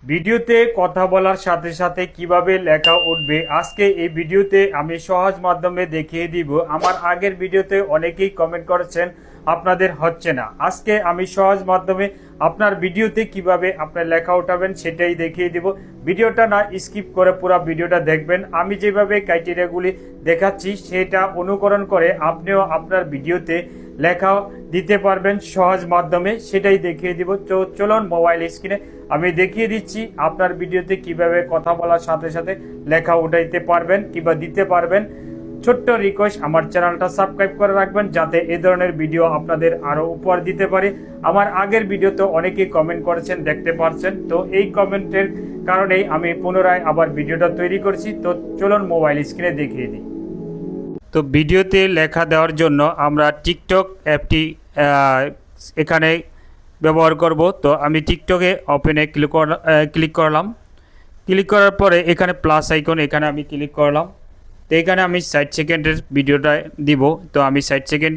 ভিডিওতে কথা বলার সাথে সাথে কিভাবে লেখা উঠবে আজকে এই ভিডিওতে আমি সহজ মাধ্যমে দেখিয়ে দিব। আমার আগের ভিডিওতে অনেকেই কমেন্ট করেছেন আপনাদের হচ্ছে না। আজকে আমি সহজ মাধ্যমে আপনার ভিডিওতে কিভাবে আপনার লেখা উঠাবেন সেটাই দেখিয়ে দিব। ভিডিওটা না স্কিপ করে পুরো ভিডিওটা দেখবেন। আমি যেভাবে ক্রাইটেরিয়াগুলি দেখাচ্ছি সেটা অনুকরণ করে আপনিও আপনার ভিডিওতে লেখা দিতে পারবেন সহজ মাধ্যমে, সেটাই দেখিয়ে দিব। তো চলুন মোবাইল স্ক্রিনে আমি দেখিয়ে দিচ্ছি আপনার ভিডিওতে কিভাবে কথা বলার সাথে সাথে লেখা উঠাইতে পারবেন কিংবা দিতে পারবেন। ছোট্ট রিকোয়েস্ট, আমার চ্যানেলটা সাবস্ক্রাইব করে রাখবেন যাতে এই ধরনের ভিডিও আপনাদের আরো উপহার দিতে পারে। আমার আগের ভিডিওতে অনেকেই কমেন্ট করেছেন, দেখতে পাচ্ছেন। তো এই কমেন্টের কারণেই আমি পুনরায় আবার ভিডিওটা তৈরি করছি। তো চলুন মোবাইল স্ক্রিনে দেখিয়ে দিই। তো ভিডিওতে লেখা দেওয়ার জন্য আমরা টিকটক অ্যাপটি এখানে ব্যবহার করব। তো আমি টিকটকে ওপেনে ক্লিক করলাম। ক্লিক করার পরে এখানে প্লাস আইকন, এখানে আমি ক্লিক করলাম। তো এখানে আমি 60 সেকেন্ডের ভিডিওটা দিব। তো আমি 60 সেকেন্ড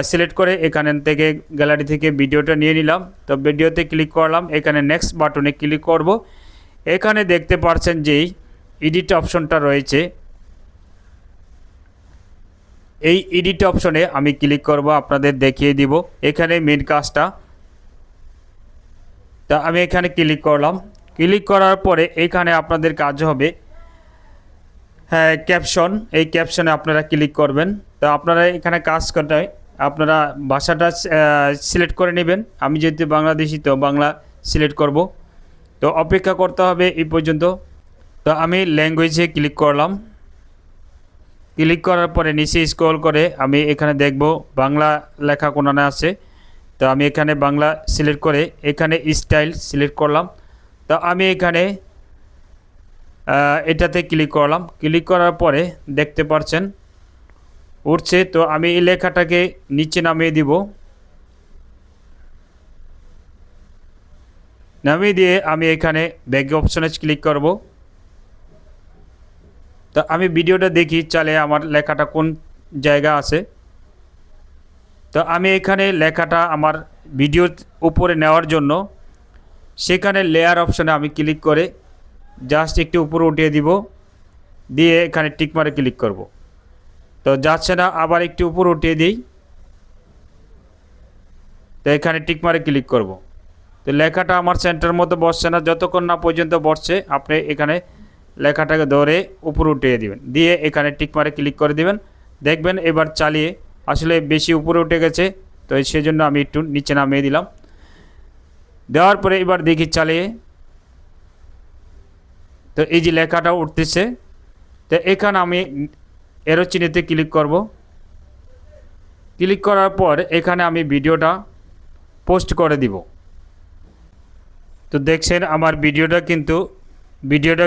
সিলেক্ট করে এখান থেকে গ্যালারি থেকে ভিডিওটা নিয়ে নিলাম। তো ভিডিওতে ক্লিক করলাম, এখানে নেক্সট বাটনে ক্লিক করব। এখানে দেখতে পাচ্ছেন যে এডিট অপশনটা রয়েছে, এই এডিট অপশনে আমি ক্লিক করব, আপনাদের দেখিয়ে দিব এখানে মেন কাজটা। তা আমি এখানে ক্লিক করলাম। ক্লিক করার পরে এখানে আপনাদের কাজ হবে ক্যাপশন, এই ক্যাপশনে আপনারা ক্লিক করবেন। তো আপনারা এখানে কাজ করতে আপনারা ভাষাটা সিলেক্ট করে নেবেন। আমি যেহেতু বাংলাদেশি তো বাংলা সিলেক্ট করব। তো অপেক্ষা করতে হবে এই পর্যন্ত। তো আমি ল্যাঙ্গুয়েজে ক্লিক করলাম। ক্লিক করার পরে নিচে স্ক্রল করে আমি এখানে দেখব বাংলা লেখা কোনানে আছে। তো আমি এখানে বাংলা সিলেক্ট করে এখানে স্টাইল সিলেক্ট করলাম। তো আমি এখানে এটাতে ক্লিক করলাম। ক্লিক করার পরে দেখতে পাচ্ছেন উঠছে। তো আমি এই লেখাটাকে নিচে নামিয়ে দিব। নামিয়ে দিয়ে আমি এখানে ব্যাক অপশনে ক্লিক করব। তো আমি ভিডিওটা দেখি চালে আমার লেখাটা কোন জায়গা আছে। তো আমি এখানে লেখাটা আমার ভিডিওর উপরে নেওয়ার জন্য সেখানে লেয়ার অপশনে আমি ক্লিক করে জাস্ট একটু উপরে উঠিয়ে দিব, দিয়ে এখানে টিক মারে ক্লিক করব। তো যাচ্ছে না, আবার একটু উপরে উঠিয়ে দিই। তো এখানে টিক মারে ক্লিক করব। তো লেখাটা আমার সেন্টার মতো বসছে না, যতক্ষণ না পর্যন্ত বসছে আপনি এখানে লেখাটাকে ধরে উপরে উঠিয়ে দিবেন, দিয়ে এখানে টিক মারে ক্লিক করে দিবেন। দেখবেন এবার চালিয়ে আসলে বেশি উপরে উঠে গেছে, তো সেজন্য আমি একটু নিচে নামিয়ে দিলাম। দেওয়ার পরে এবার দেখি চালিয়ে, তো এই যে লেখাটা উঠতেছে। তো এখানে আমি এরো চিহ্নতে ক্লিক করব। ক্লিক করার পর এখানে আমি ভিডিওটা পোস্ট করে দিব। তো দেখছেন আমার ভিডিওটা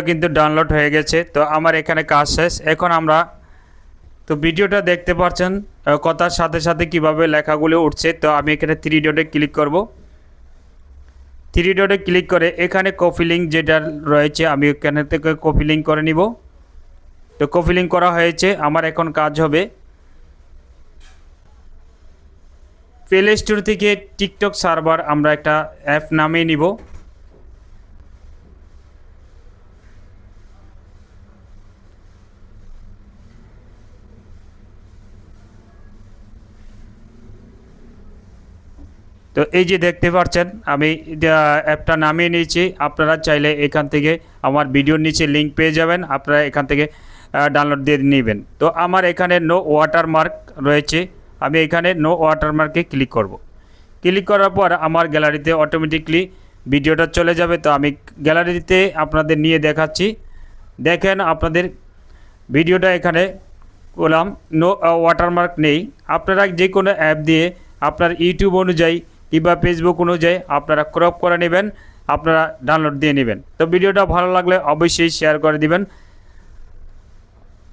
কিন্তু ডাউনলোড হয়ে গেছে। তো আমার এখানে কাজ শেষ। এখন আমরা তো ভিডিওটা দেখতে পাচ্ছেন কথার সাথে সাথে কিভাবে লেখাগুলো উঠছে। তো আমি এখানে 3 ডটে ক্লিক করব। 3 ডটে ক্লিক করে এখানে কপি লিঙ্ক যেটা রয়েছে আমি এখানে থেকে কপি লিঙ্ক করে নিব। তো কপি লিঙ্ক করা হয়েছে। আমার এখন কাজ হবে প্লে স্টোর থেকে টিকটক সার্ভার আমরা একটা অ্যাপ নামিয়ে নিব। তো এই যে দেখতে পাচ্ছেন আমি অ্যাপটা নামিয়ে নিয়েছি। আপনারা চাইলে এখান থেকে আমার ভিডিওর নিচে লিঙ্ক পেয়ে যাবেন, আপনারা এখান থেকে ডাউনলোড দিয়ে নেবেন। তো আমার এখানে নো ওয়াটারমার্ক রয়েছে, আমি এখানে নো ওয়াটারমার্কে ক্লিক করব। ক্লিক করার পর আমার গ্যালারিতে অটোমেটিকলি ভিডিওটা চলে যাবে। তো আমি গ্যালারিতে আপনাদের নিয়ে দেখাচ্ছি। দেখেন আপনাদের ভিডিওটা এখানে করলাম, নো ওয়াটারমার্ক নেই। আপনারা যে কোনো অ্যাপ দিয়ে আপনার ইউটিউব অনুযায়ী কিংবা ফেসবুক অনুযায়ী আপনারা ক্রপ করে নেবেন, আপনারা ডাউনলোড দিয়ে নেবেন। তো ভিডিওটা ভালো লাগলে অবশ্যই শেয়ার করে দিবেন,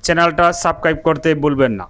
চ্যানেলটা সাবস্ক্রাইব করতে ভুলবেন না।